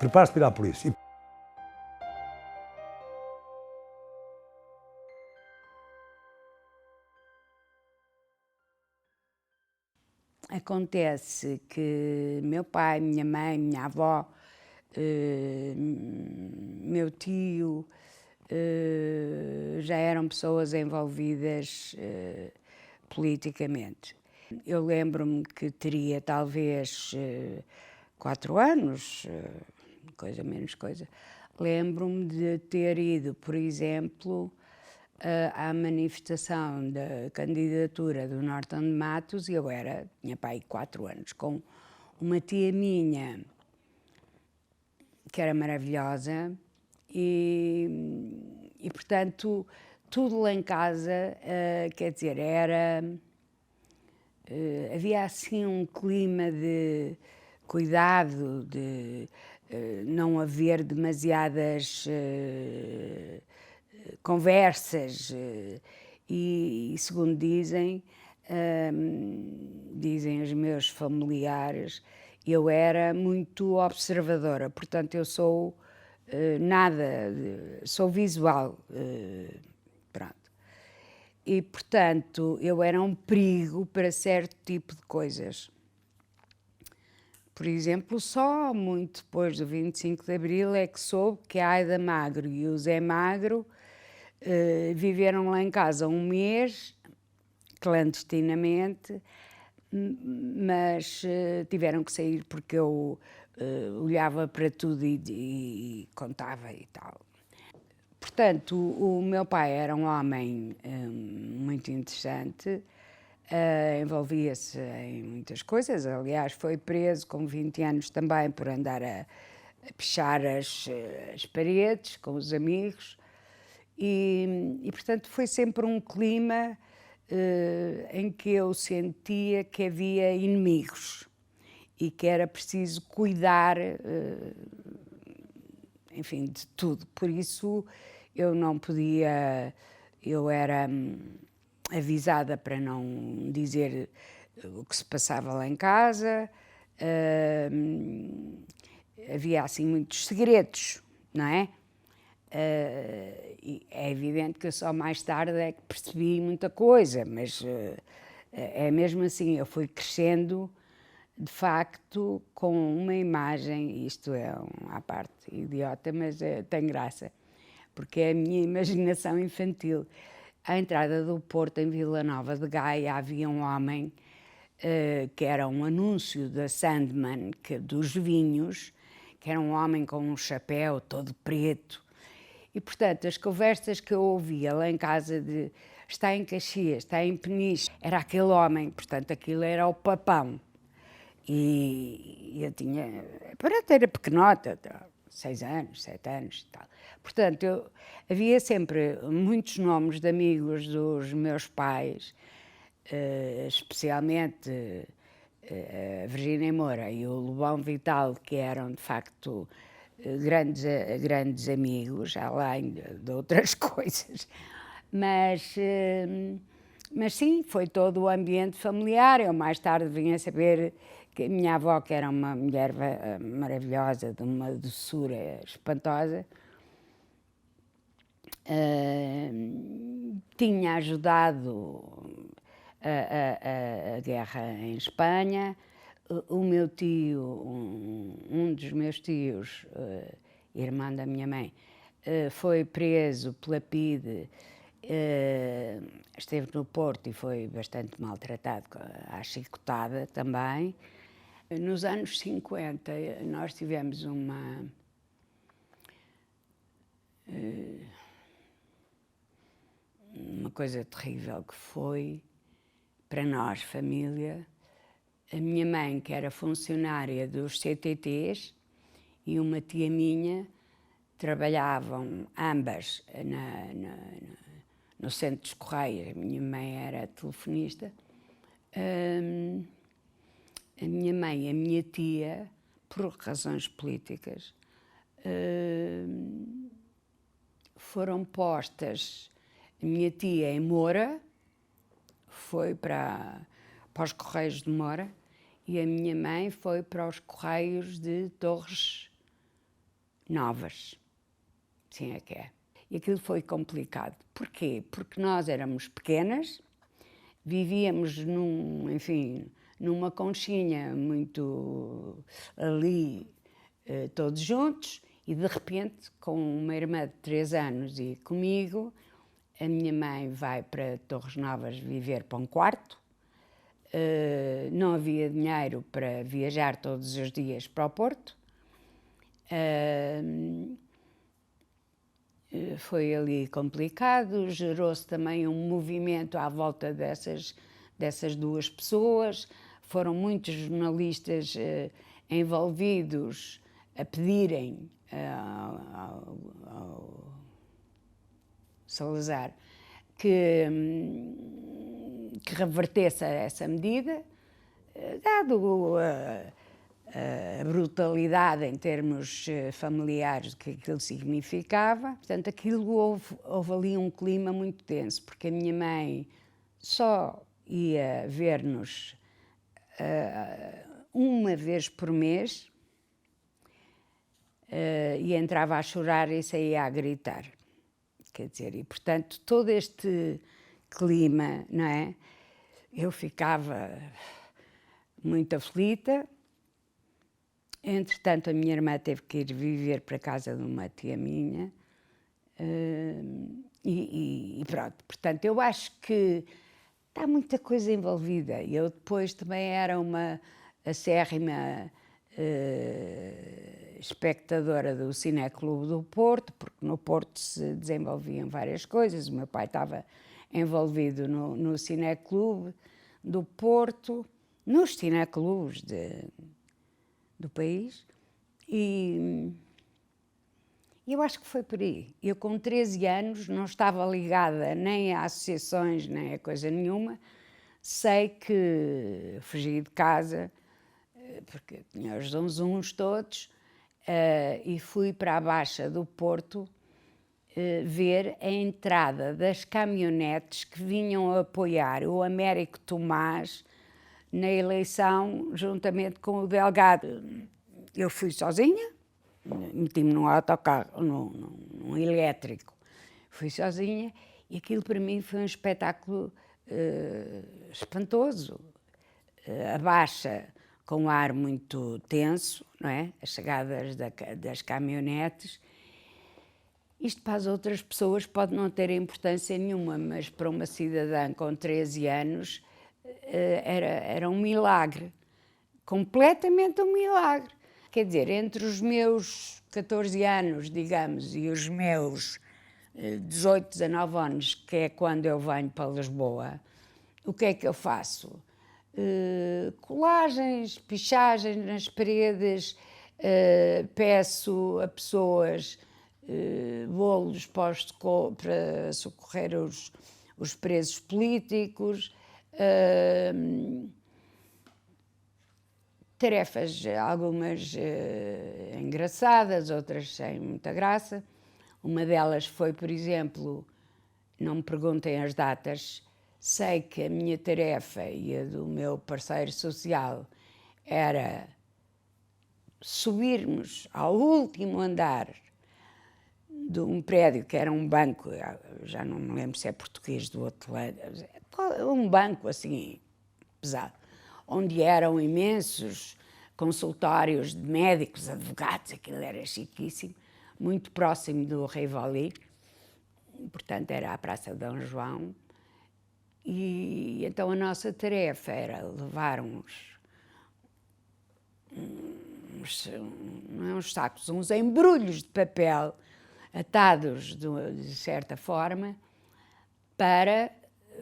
Prepara-se para ir à polícia. Acontece que meu pai, minha mãe, minha avó, meu tio, já eram pessoas envolvidas politicamente. Eu lembro-me que teria talvez 4 anos, coisa menos coisa. Lembro-me de ter ido, por exemplo, à manifestação da candidatura do Norton de Matos, e eu tinha pai 4 anos, com uma tia minha, que era maravilhosa, e portanto, tudo lá em casa, quer dizer, havia assim um clima de cuidado, de não haver demasiadas conversas e segundo dizem os meus familiares, eu era muito observadora, portanto eu sou sou visual, pronto. E portanto eu era um perigo para certo tipo de coisas. Por exemplo, só muito depois do 25 de Abril é que soube que a Aida Magro e o Zé Magro viveram lá em casa um mês, clandestinamente, mas tiveram que sair porque eu olhava para tudo e contava e tal. Portanto, o meu pai era um homem muito interessante, envolvia-se em muitas coisas, aliás foi preso com 20 anos também por andar a pichar as paredes com os amigos e portanto foi sempre um clima em que eu sentia que havia inimigos e que era preciso cuidar, enfim, de tudo. Por isso eu não podia, eu era avisada para não dizer o que se passava lá em casa, havia assim muitos segredos, não é? E é evidente que eu só mais tarde é que percebi muita coisa, mas é mesmo assim, eu fui crescendo de facto com uma imagem, isto é à parte idiota, mas tem graça, porque é a minha imaginação infantil. À entrada do Porto, em Vila Nova de Gaia, havia um homem que era um anúncio da Sandman, dos vinhos, que era um homem com um chapéu todo preto. E, portanto, as conversas que eu ouvia lá em casa de está em Caxias, está em Peniche, era aquele homem, portanto, aquilo era o papão. E eu tinha, era pequenota, 6 anos, 7 anos e tal. Portanto, havia sempre muitos nomes de amigos dos meus pais, especialmente a Virgínia Moura e o Lobão Vital, que eram, de facto, grandes amigos, além de outras coisas. Mas sim, foi todo o ambiente familiar. Eu mais tarde vim a saber que a minha avó, que era uma mulher maravilhosa, de uma doçura espantosa, tinha ajudado a guerra em Espanha. O meu tio, um dos meus tios, irmão da minha mãe, foi preso pela PIDE, esteve no Porto e foi bastante maltratado, à chicotada também. Nos anos 50 nós tivemos uma coisa terrível que foi, para nós, família, a minha mãe, que era funcionária dos CTTs, e uma tia minha, trabalhavam ambas no centro dos Correios. A minha mãe era telefonista. A minha mãe e a minha tia, por razões políticas, foram postas. A minha tia em Moura, foi para os Correios de Moura, e a minha mãe foi para os Correios de Torres Novas. Sim, é que é. E aquilo foi complicado. Porquê? Porque nós éramos pequenas, vivíamos numa conchinha muito ali, todos juntos, e de repente, com uma irmã de 3 anos e comigo, a minha mãe vai para Torres Novas viver para um quarto. Não havia dinheiro para viajar todos os dias para o Porto. Foi ali complicado, gerou-se também um movimento à volta dessas duas pessoas. Foram muitos jornalistas envolvidos a pedirem ao Salazar que revertesse essa medida, dado a brutalidade em termos familiares que aquilo significava. Portanto, houve ali um clima muito tenso, porque a minha mãe só ia ver-nos uma vez por mês e entrava a chorar e saía a gritar. Quer dizer, e portanto, todo este clima, não é? Eu ficava muito aflita. Entretanto, a minha irmã teve que ir viver para a casa de uma tia minha e pronto. Portanto, eu acho que está muita coisa envolvida. Eu depois também era uma acérrima espectadora do Cineclube do Porto, porque no Porto se desenvolviam várias coisas. O meu pai estava envolvido no Cineclube do Porto, nos cineclubes do país, e eu acho que foi por aí. Eu, com 13 anos, não estava ligada nem a associações, nem a coisa nenhuma. Sei que fugi de casa, porque tinha os zunzuns todos, e fui para a Baixa do Porto ver a entrada das caminhonetes que vinham a apoiar o Américo Tomás na eleição, juntamente com o Delgado. Eu fui sozinha, meti-me num autocarro, num elétrico. Fui sozinha e aquilo para mim foi um espetáculo espantoso. A Baixa com um ar muito tenso, não é? As chegadas das caminhonetes. Isto para as outras pessoas pode não ter importância nenhuma, mas para uma cidadã com 13 anos era um milagre, completamente um milagre. Quer dizer, entre os meus 14 anos, digamos, e os meus 18, 19 anos, que é quando eu venho para Lisboa, o que é que eu faço? Colagens, pichagens nas paredes, peço a pessoas bolos para socorrer os presos políticos, tarefas algumas engraçadas, outras sem muita graça. Uma delas foi, por exemplo, não me perguntem as datas, sei que a minha tarefa e a do meu parceiro social era subirmos ao último andar de um prédio que era um banco, já não me lembro se é português do outro lado, um banco assim pesado, onde eram imensos consultórios de médicos, advogados, aquilo era chiquíssimo, muito próximo do Rivoli, portanto era a Praça de Dom João, e então a nossa tarefa era levar uns sacos, uns embrulhos de papel atados de certa forma, para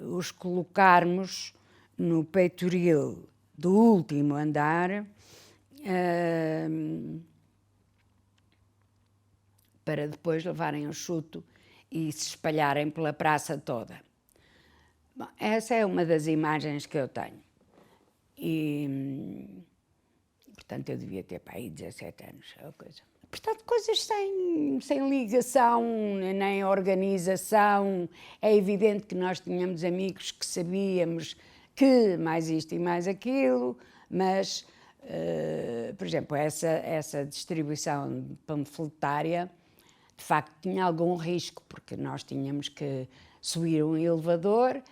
os colocarmos no peitoril do último andar, para depois levarem o chuto e se espalharem pela praça toda. Bom, essa é uma das imagens que eu tenho. E, portanto, eu devia ter para aí 17 anos, ou coisa. Portanto, coisas sem ligação, nem organização. É evidente que nós tínhamos amigos que sabíamos que mais isto e mais aquilo, Mas, por exemplo, essa distribuição panfletária, de facto, tinha algum risco, porque nós tínhamos que subir um elevador,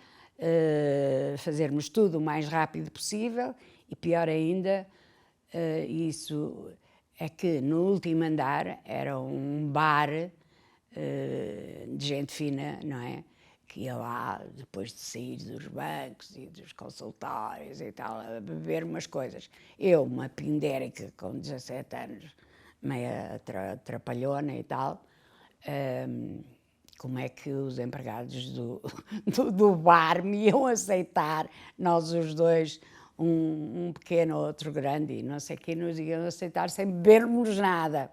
fazermos tudo o mais rápido possível, e pior ainda, isso é que no último andar era um bar de gente fina, não é? Que ia lá, depois de sair dos bancos e dos consultórios e tal, a beber umas coisas. Eu, uma pindérica com 17 anos, meia trapalhona e tal, como é que os empregados do bar me iam aceitar, nós os dois, um pequeno, outro grande, e não sei o que, nos iam aceitar sem bebermos nada.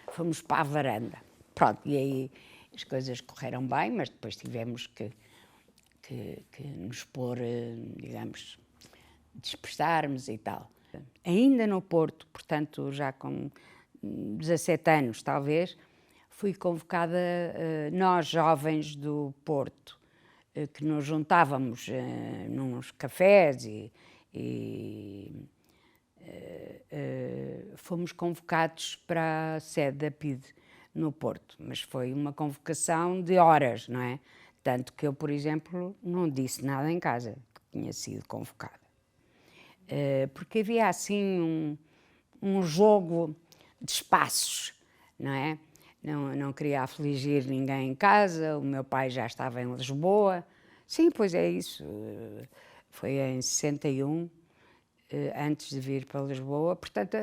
Fomos para a varanda. Pronto, e aí as coisas correram bem, mas depois tivemos que nos pôr, digamos, dispersarmos e tal. Ainda no Porto, portanto, já com 17 anos, talvez, fui convocada, nós jovens do Porto, que nos juntávamos nos cafés e fomos convocados para a sede da PIDE no Porto, mas foi uma convocação de horas, não é? Tanto que eu, por exemplo, não disse nada em casa que tinha sido convocada. Porque havia assim um jogo de espaços, não é? Não queria afligir ninguém em casa, o meu pai já estava em Lisboa. Sim, pois é isso. Foi em 61, antes de vir para Lisboa. Portanto,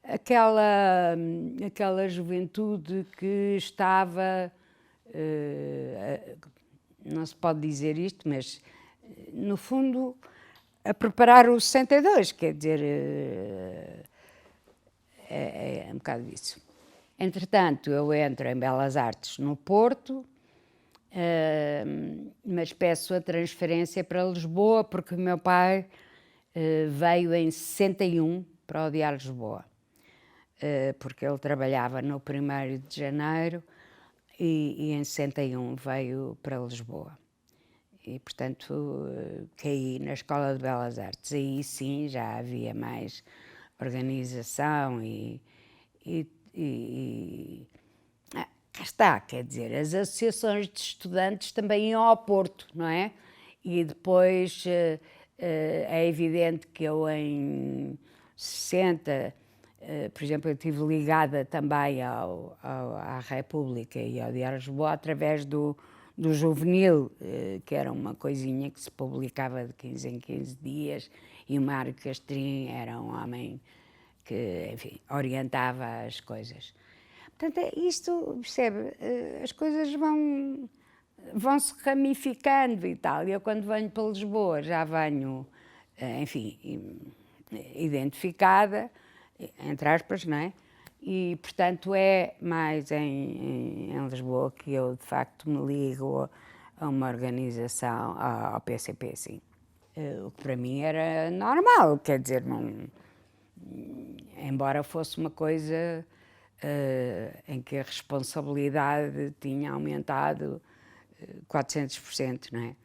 aquela juventude que estava, não se pode dizer isto, mas no fundo a preparar o 62, quer dizer, é um bocado isso. Entretanto, eu entro em Belas Artes no Porto, mas peço a transferência para Lisboa porque o meu pai veio em 61 para odiar Lisboa, porque ele trabalhava no 1º de janeiro e em 61 veio para Lisboa. E, portanto, caí na Escola de Belas Artes. Aí sim já havia mais organização cá está, quer dizer, as associações de estudantes também iam ao Porto, não é? E depois é evidente que eu em 60, por exemplo, eu estive ligada também à República e ao Diário de Lisboa através do Juvenil, que era uma coisinha que se publicava de 15 em 15 dias, e o Mário Castrim era um homem que, enfim, orientava as coisas. Portanto, isto, percebe, as coisas vão-se ramificando e tal. Eu, quando venho para Lisboa, já venho, enfim, identificada, entre aspas, não é? E, portanto, é mais em Lisboa que eu, de facto, me ligo a uma organização, ao PCP, sim. O que para mim era normal, quer dizer, embora fosse uma coisa em que a responsabilidade tinha aumentado 400%, não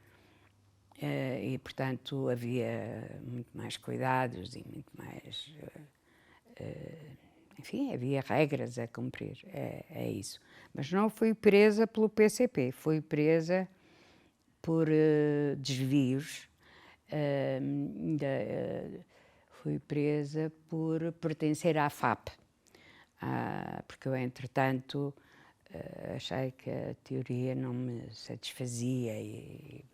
é? E, portanto, havia muito mais cuidados e muito mais... enfim, havia regras a cumprir, é isso. Mas não fui presa pelo PCP, fui presa por desvios, fui presa por pertencer à FAP, porque eu, entretanto, achei que a teoria não me satisfazia e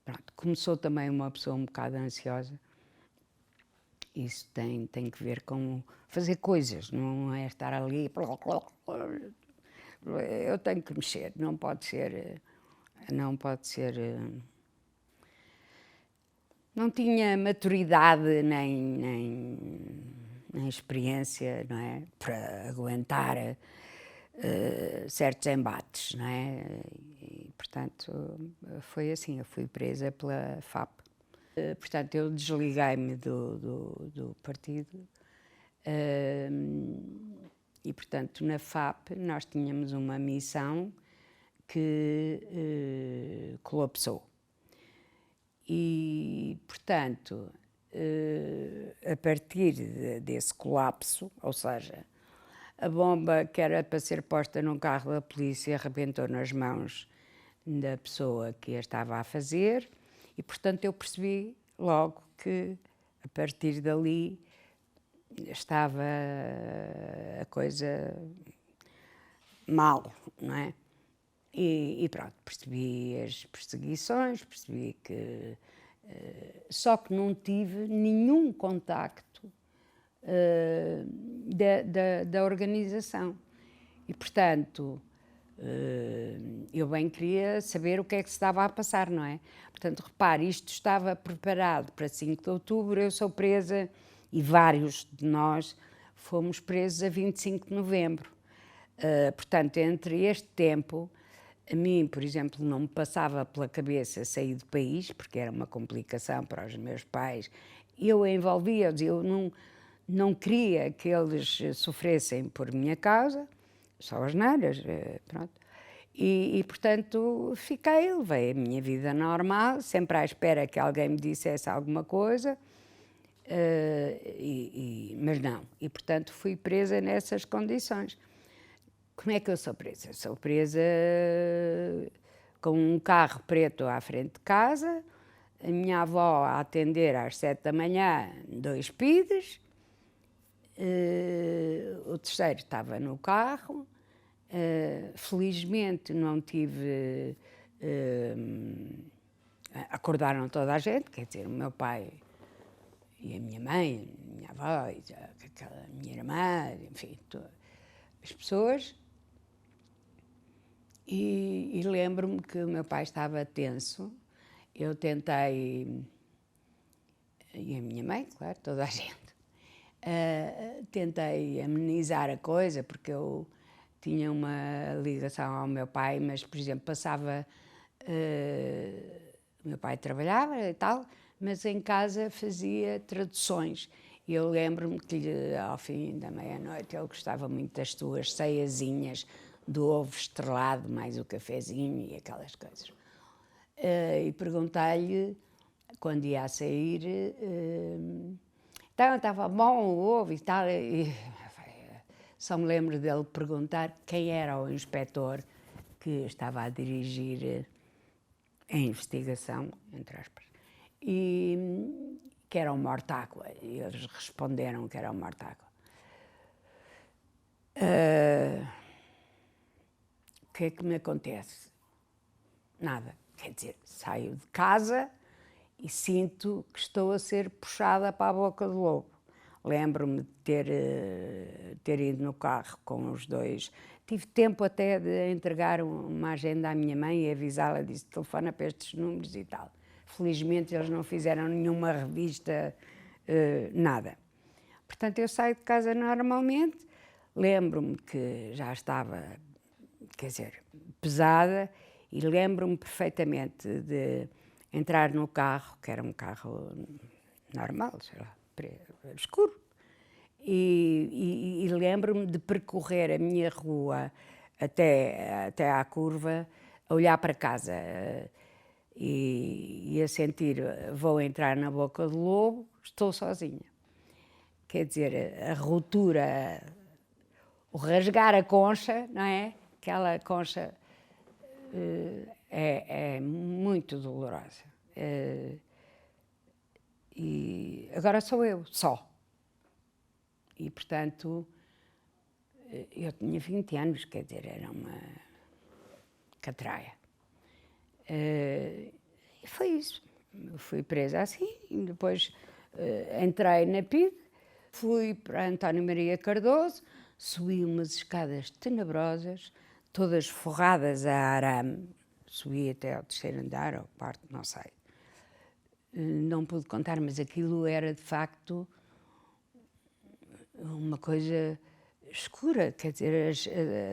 pronto. Como sou também uma pessoa um bocado ansiosa, isso tem que ver com fazer coisas, não é estar ali. Eu tenho que mexer, não pode ser. Não tinha maturidade nem experiência, não é, para aguentar certos embates, não é? E, portanto, foi assim, eu fui presa pela FAP. Portanto, eu desliguei-me do partido e, portanto, na FAP nós tínhamos uma missão que colapsou. E, portanto, a partir desse colapso, ou seja, a bomba que era para ser posta num carro da polícia arrebentou nas mãos da pessoa que a estava a fazer e, portanto, eu percebi logo que, a partir dali, estava a coisa mal, não é? E pronto, percebi as perseguições, percebi que... só que não tive nenhum contacto da organização. E, portanto, eu bem queria saber o que é que se estava a passar, não é? Portanto, repare, isto estava preparado para 5 de outubro, eu sou presa, e vários de nós fomos presos a 25 de novembro. Portanto, entre este tempo, a mim, por exemplo, não me passava pela cabeça sair do país, porque era uma complicação para os meus pais. Eu envolvia-os, eu não queria que eles sofressem por minha causa, só as neiras, pronto. E, portanto, fiquei, levei a minha vida normal, sempre à espera que alguém me dissesse alguma coisa, mas não. E, portanto, fui presa nessas condições. Como é que eu sou presa? Sou presa com um carro preto à frente de casa, a minha avó a atender às 7 da manhã, 2 PIDs, o terceiro estava no carro, felizmente não tive... acordaram toda a gente, quer dizer, o meu pai e a minha mãe, a minha avó, a minha irmã, enfim, as pessoas. E lembro-me que o meu pai estava tenso, eu tentei, e a minha mãe, claro, toda a gente, tentei amenizar a coisa, porque eu tinha uma ligação ao meu pai, mas, por exemplo, passava, o meu pai trabalhava e tal, mas em casa fazia traduções. E eu lembro-me que ao fim da meia-noite ele gostava muito das tuas ceiazinhas, do ovo estrelado, mais o cafezinho e aquelas coisas. E perguntei-lhe, quando ia a sair, então estava bom o ovo e tal, e só me lembro dele perguntar quem era o inspetor que estava a dirigir a investigação, entre aspas, e que era o Mortágua, e eles responderam que era o Mortágua. O que é que me acontece? Nada. Quer dizer, saio de casa e sinto que estou a ser puxada para a boca do lobo. Lembro-me de ter ido no carro com os dois. Tive tempo até de entregar uma agenda à minha mãe e avisá-la, disse, telefona para estes números e tal. Felizmente eles não fizeram nenhuma revista, nada. Portanto, eu saio de casa normalmente, lembro-me que já estava, quer dizer, pesada, e lembro-me perfeitamente de entrar no carro, que era um carro normal, sei lá, escuro, e lembro-me de percorrer a minha rua até à curva, a olhar para casa e a sentir, vou entrar na boca do lobo, estou sozinha. Quer dizer, a ruptura, o rasgar a concha, não é? Aquela concha é muito dolorosa. E agora sou eu, só. E, portanto, eu tinha 20 anos, quer dizer, era uma catraia. E foi isso. Eu fui presa assim, e depois entrei na PID, fui para António Maria Cardoso, subi umas escadas tenebrosas, todas forradas a arame, subi até ao terceiro andar, ou quarto, não sei. Não pude contar, mas aquilo era de facto uma coisa escura, quer dizer,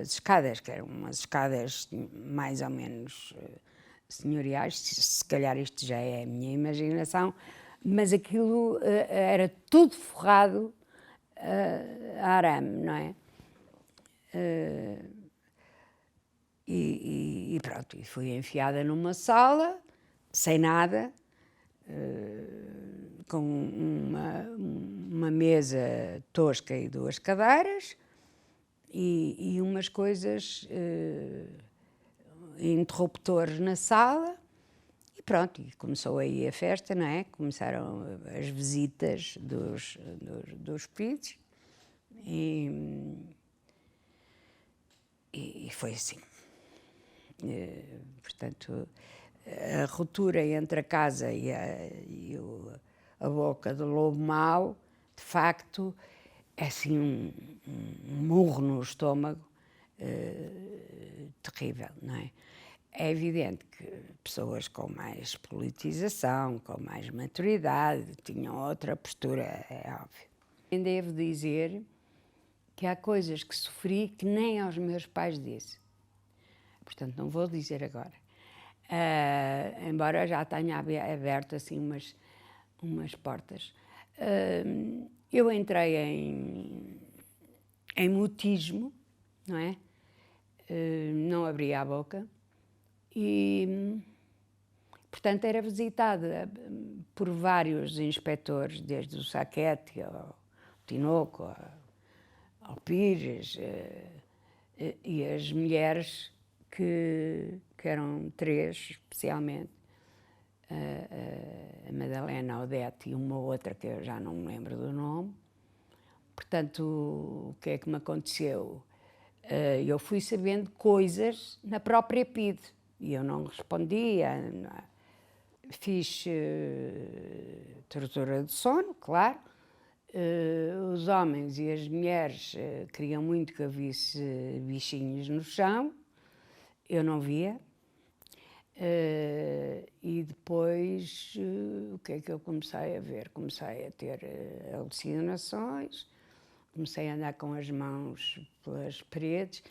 as escadas, que eram umas escadas mais ou menos senhoriais, se calhar isto já é a minha imaginação, mas aquilo era tudo forrado a arame, não é? E pronto, e fui enfiada numa sala, sem nada, com uma mesa tosca e duas cadeiras e umas coisas, interruptores na sala. E pronto, e começou aí a festa, não é? Começaram as visitas dos filhos e foi assim. Portanto, a ruptura entre a casa e a boca do lobo mau, de facto, é assim um murro no estômago terrível, não é? É evidente que pessoas com mais politização, com mais maturidade, tinham outra postura, é óbvio. Eu devo dizer que há coisas que sofri que nem aos meus pais disse. Portanto, não vou dizer agora. Embora já tenha aberto assim umas portas. Eu entrei em mutismo, não é? Não abria a boca e, portanto, era visitada por vários inspectores, desde o Saquete ao Tinoco, ao Pires, e as mulheres que eram três, especialmente, a Madalena, a Odete e uma outra que eu já não me lembro do nome. Portanto, o que é que me aconteceu? Eu fui sabendo coisas na própria PIDE e eu não respondia. Fiz tortura de sono, claro. Os homens e as mulheres queriam muito que eu visse bichinhos no chão. Eu não via. E depois, o que é que eu comecei a ver? Comecei a ter alucinações, comecei a andar com as mãos pelas paredes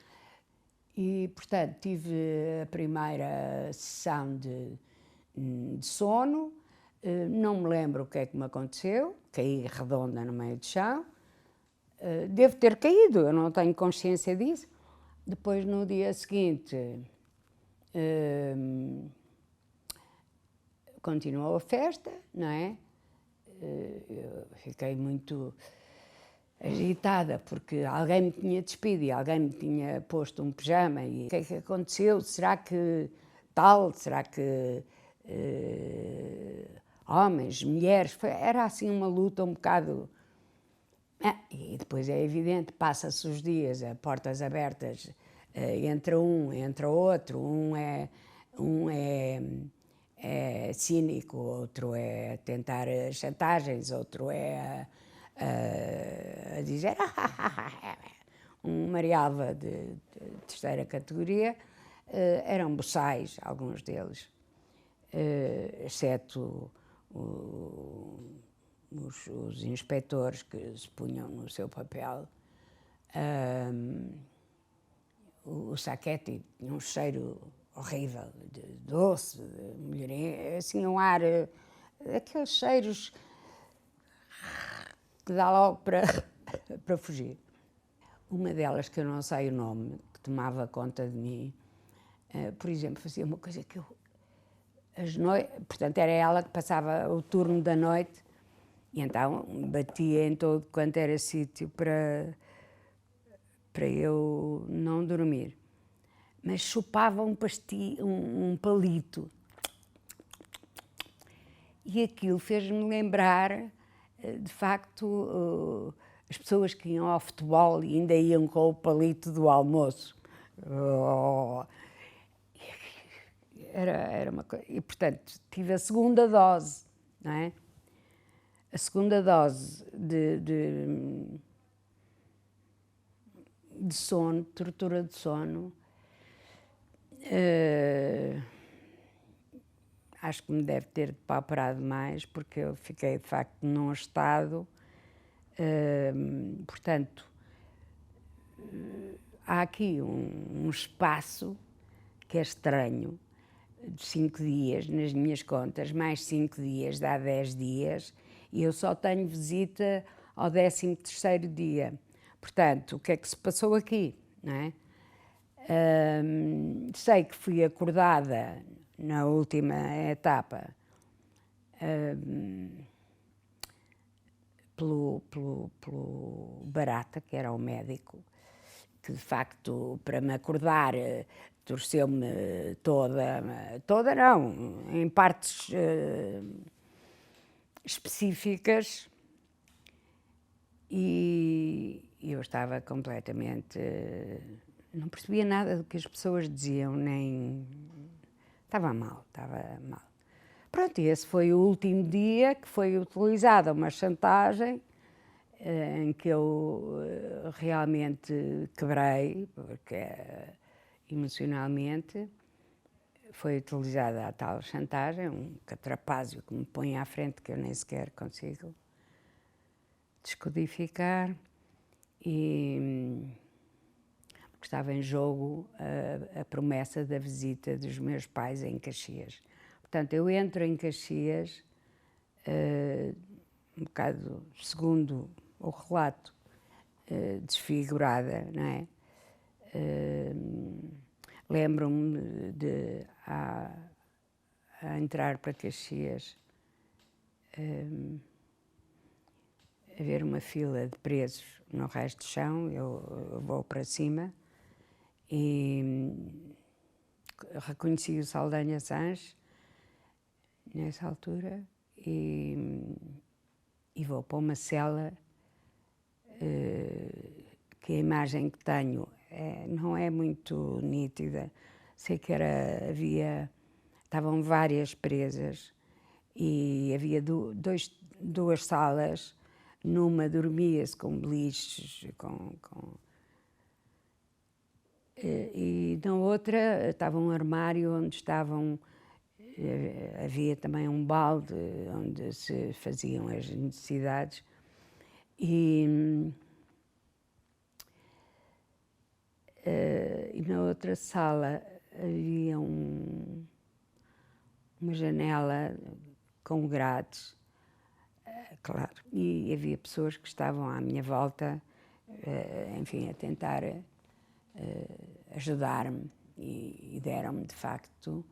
e, portanto, tive a primeira sessão de sono. Não me lembro o que é que me aconteceu, caí redonda no meio do chão. Devo ter caído, eu não tenho consciência disso. Depois, no dia seguinte, continuou a festa, não é? Eu fiquei muito agitada porque alguém me tinha despido e alguém me tinha posto um pijama e o que é que aconteceu? Será que tal? Será que homens, mulheres? Era assim uma luta um bocado... e depois é evidente, passa-se os dias, a portas abertas, entra um, entra outro, um é cínico, outro é tentar chantagens, outro é a dizer um Marialva de terceira categoria. Eram boçais, alguns deles, exceto os inspectores que se punham no seu papel. O Saquete tinha um cheiro horrível, de doce, de mulherengo, assim um ar, aqueles cheiros que dá logo para fugir. Uma delas, que eu não sei o nome, que tomava conta de mim, por exemplo, fazia uma coisa que eu... Portanto, era ela que passava o turno da noite e então batia em todo quanto era sítio para eu não dormir. Mas chupava um palito. E aquilo fez-me lembrar, de facto, as pessoas que iam ao futebol e ainda iam com o palito do almoço. Era uma coisa... E, portanto, tive a segunda dose, não é? A segunda dose de sono, de tortura de sono. Acho que me deve ter depauperado mais, porque eu fiquei, de facto, num estado... portanto, há aqui um espaço que é estranho, de 5 dias, nas minhas contas, mais 5 dias, dá 10 dias, e eu só tenho visita ao 13º dia. Portanto, o que é que se passou aqui, não é? Sei que fui acordada na última etapa pelo Barata, que era o médico, que de facto, para me acordar, torceu-me toda não, em partes específicas, e eu estava completamente... não percebia nada do que as pessoas diziam, nem... Estava mal. Pronto, e esse foi o último dia que foi utilizada uma chantagem em que eu realmente quebrei, porque emocionalmente foi utilizada a tal chantagem, um catrapázio que me põe à frente que eu nem sequer consigo descodificar, e estava em jogo a promessa da visita dos meus pais em Caxias. Portanto, eu entro em Caxias, um bocado, segundo o relato, desfigurada, não é? Lembro-me de, a entrar para Caxias, haver uma fila de presos no resto do chão, eu vou para cima e reconheci o Saldanha Sanches nessa altura e vou para uma cela que a imagem que tenho não é muito nítida. Sei que estavam várias presas e havia duas salas. Numa dormia-se com beliches, e na outra estava um armário onde havia também um balde onde se faziam as necessidades, e na outra sala havia uma janela com grades, claro, e havia pessoas que estavam à minha volta, enfim, a tentar ajudar-me, e deram-me, de facto,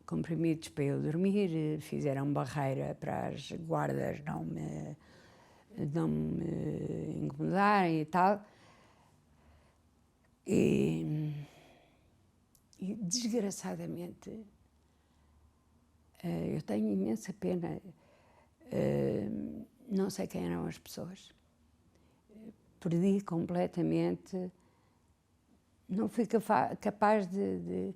comprimidos para eu dormir, fizeram barreira para as guardas não me incomodarem e tal. E desgraçadamente, eu tenho imensa pena, não sei quem eram as pessoas. Perdi completamente, não fui capaz de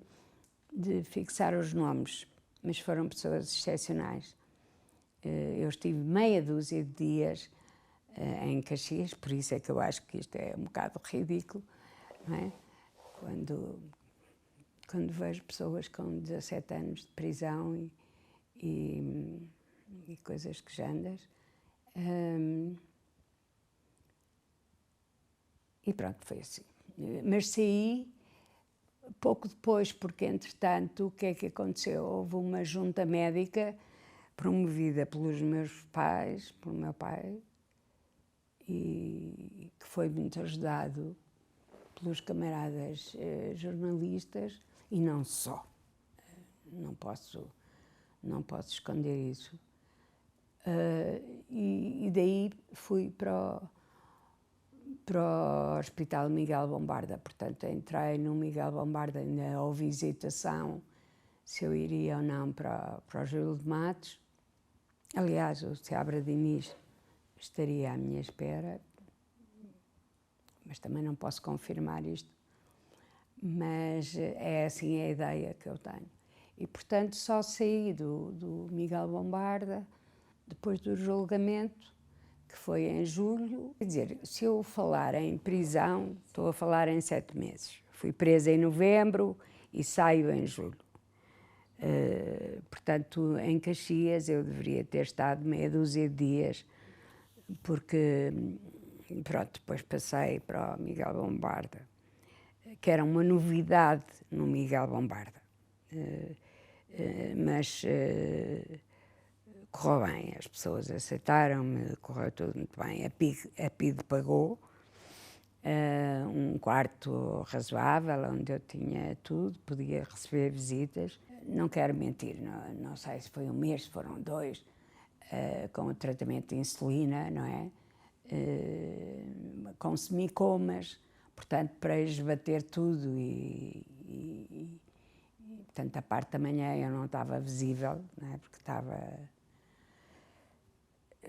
fixar os nomes, mas foram pessoas excepcionais. Eu estive meia dúzia de dias em Caxias, por isso é que eu acho que isto é um bocado ridículo, não é? Quando vejo pessoas com 17 anos de prisão e coisas que já andas. E pronto, foi assim. Mas saí pouco depois, porque entretanto, o que é que aconteceu? Houve uma junta médica promovida pelos meus pais, pelo meu pai, e que foi muito ajudado pelos camaradas jornalistas, e não só. Não posso esconder isso. E daí fui para o Hospital Miguel Bombarda. Portanto, entrei no Miguel Bombarda, ainda houve hesitação se eu iria ou não para o Júlio de Matos. Aliás, o Seabra Diniz estaria à minha espera, mas também não posso confirmar isto. Mas é assim a ideia que eu tenho. E, portanto, só saí do Miguel Bombarda depois do julgamento, que foi em julho. Quer dizer, se eu falar em prisão, estou a falar em 7 meses. Fui presa em novembro e saio em julho. Portanto, em Caxias eu deveria ter estado meia dúzia de dias, porque, pronto, depois passei para o Miguel Bombarda, que era uma novidade no Miguel Bombarda. Mas correu bem, as pessoas aceitaram-me, correu tudo muito bem. A PIDE pagou, um quarto razoável, onde eu tinha tudo, podia receber visitas. Não quero mentir, não sei se foi um mês, se foram 2, com o tratamento de insulina, não é? Com semicomas, portanto, para esbater tudo portanto, a parte da manhã eu não estava visível, não é? Porque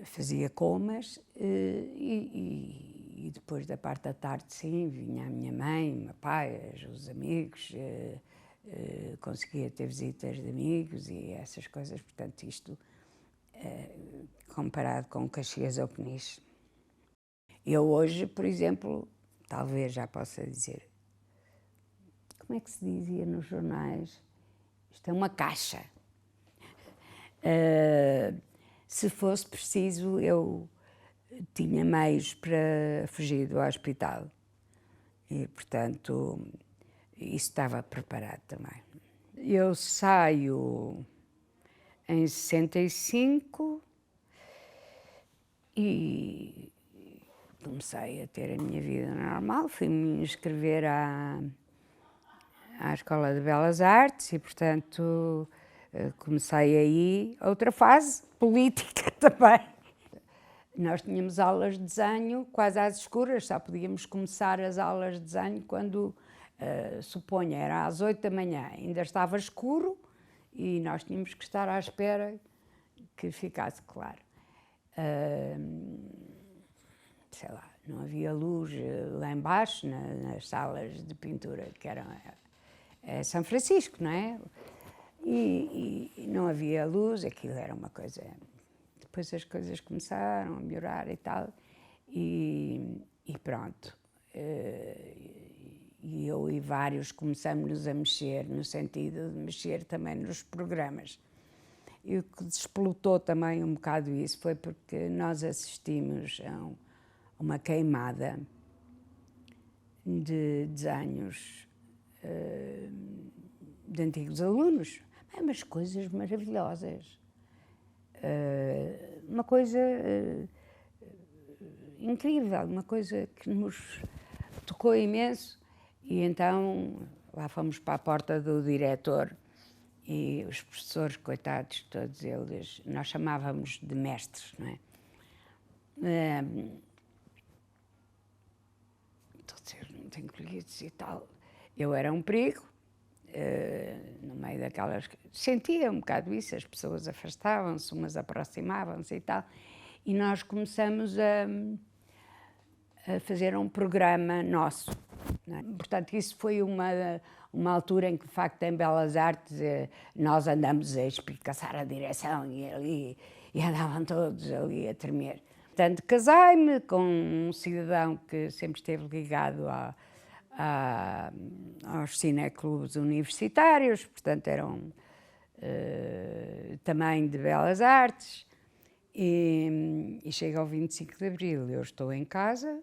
fazia comas, e depois da parte da tarde, sim, vinha a minha mãe, o meu pai, os amigos, conseguia ter visitas de amigos e essas coisas, portanto, isto, comparado com o Caxias ou Peniche. Eu hoje, por exemplo, talvez já possa dizer, como é que se dizia nos jornais? Isto é uma caixa. Se fosse preciso, eu tinha meios para fugir do hospital e, portanto, isso estava preparado também. Eu saio em 65 e comecei a ter a minha vida normal. Fui-me inscrever à Escola de Belas Artes e, portanto, comecei aí outra fase política também. Nós tínhamos aulas de desenho quase às escuras, só podíamos começar as aulas de desenho quando, suponho, era às 8 da manhã, ainda estava escuro e nós tínhamos que estar à espera que ficasse claro. Sei lá, não havia luz lá embaixo, nas salas de pintura, que eram São Francisco, não é? E não havia luz, aquilo era uma coisa... Depois as coisas começaram a melhorar e tal, e pronto. E eu e vários começamos a mexer, no sentido de mexer também nos programas. E o que desplotou também um bocado isso foi porque nós assistimos a uma queimada de desenhos de antigos alunos, mas coisas maravilhosas. Uma coisa incrível, uma coisa que nos tocou imenso. E então lá fomos para a porta do diretor e os professores, coitados, todos eles, nós chamávamos de mestres, não é? Todos eles muito encolhidos e tal. Eu era um perigo. No meio daquelas... Sentia um bocado isso, as pessoas afastavam-se, umas aproximavam-se e tal, e nós começamos a fazer um programa nosso, não é? Portanto, isso foi uma altura em que, de facto, em Belas Artes, nós andamos a espicaçar a direção e andavam todos ali a tremer. Portanto, casei-me com um cidadão que sempre esteve ligado aos cineclubes universitários, portanto eram também de Belas Artes, e chega ao 25 de Abril, eu estou em casa,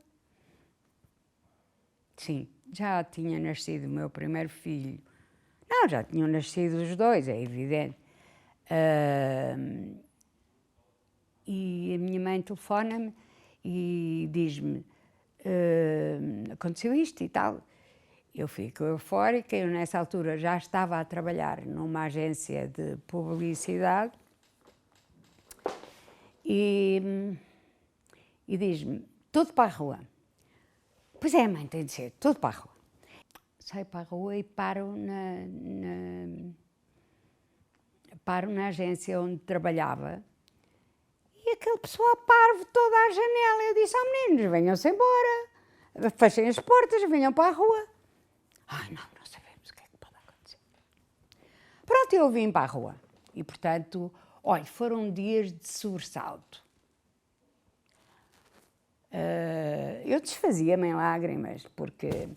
sim, já tinha nascido o meu primeiro filho, não, já tinham nascido os dois, é evidente, e a minha mãe telefona-me e diz-me, aconteceu isto e tal. Eu fico eufórica, eu nessa altura já estava a trabalhar numa agência de publicidade e diz-me, tudo para a rua. Pois é, mãe, tem de ser, tudo para a rua. Saio para a rua e paro na agência onde trabalhava. E aquele pessoal parvo toda à janela. Eu disse, meninos, venham-se embora, fechem as portas, venham para a rua. Não sabemos o que é que pode acontecer. Pronto, eu vim para a rua. E, portanto, olha, foram dias de sobressalto. Eu desfazia-me em lágrimas, porque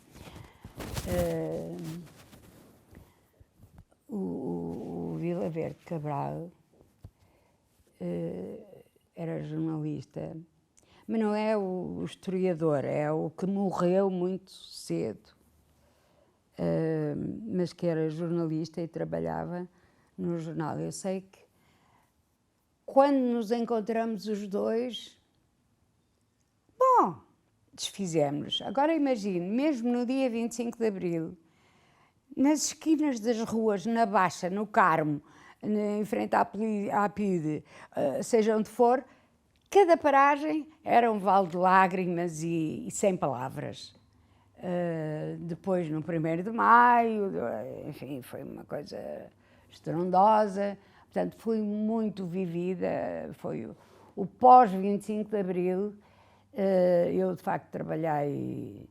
o Vila Verde Cabral era jornalista, mas não é o historiador, é o que morreu muito cedo, mas que era jornalista e trabalhava no jornal. Eu sei que quando nos encontramos os dois, bom, desfizemos. Agora imagine, mesmo no dia 25 de Abril, nas esquinas das ruas, na Baixa, no Carmo, em frente à PIDE, seja onde for, cada paragem era um vale de lágrimas e sem palavras. Depois, no 1º de Maio, enfim, foi uma coisa estrondosa. Portanto, foi muito vivida, foi o pós-25 de Abril. Eu, de facto, trabalhei,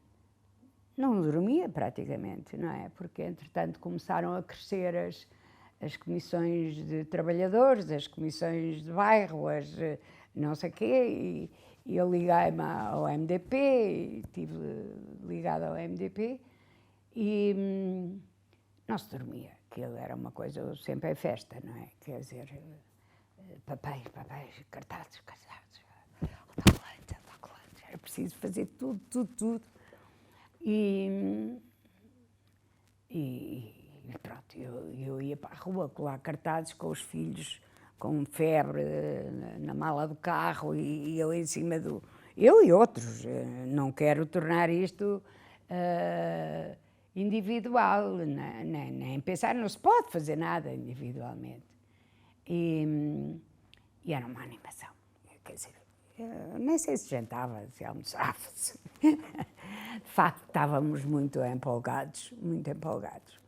não dormia praticamente, não é? Porque, entretanto, começaram a crescer as comissões de trabalhadores, as comissões de bairro, não sei o quê, e eu liguei-me ao MDP, e estive ligada ao MDP, e não se dormia. Aquilo era uma coisa, sempre é festa, não é? Quer dizer, papéis, cartazes, autocolantes, era preciso fazer tudo. E pronto, eu ia para a rua colar cartazes com os filhos com febre na mala do carro e eu em cima do... Eu e outros, não quero tornar isto individual, nem pensar, não se pode fazer nada individualmente. E era uma animação, quer dizer, nem sei se jantava, se almoçava-se. De facto, estávamos muito empolgados, muito empolgados.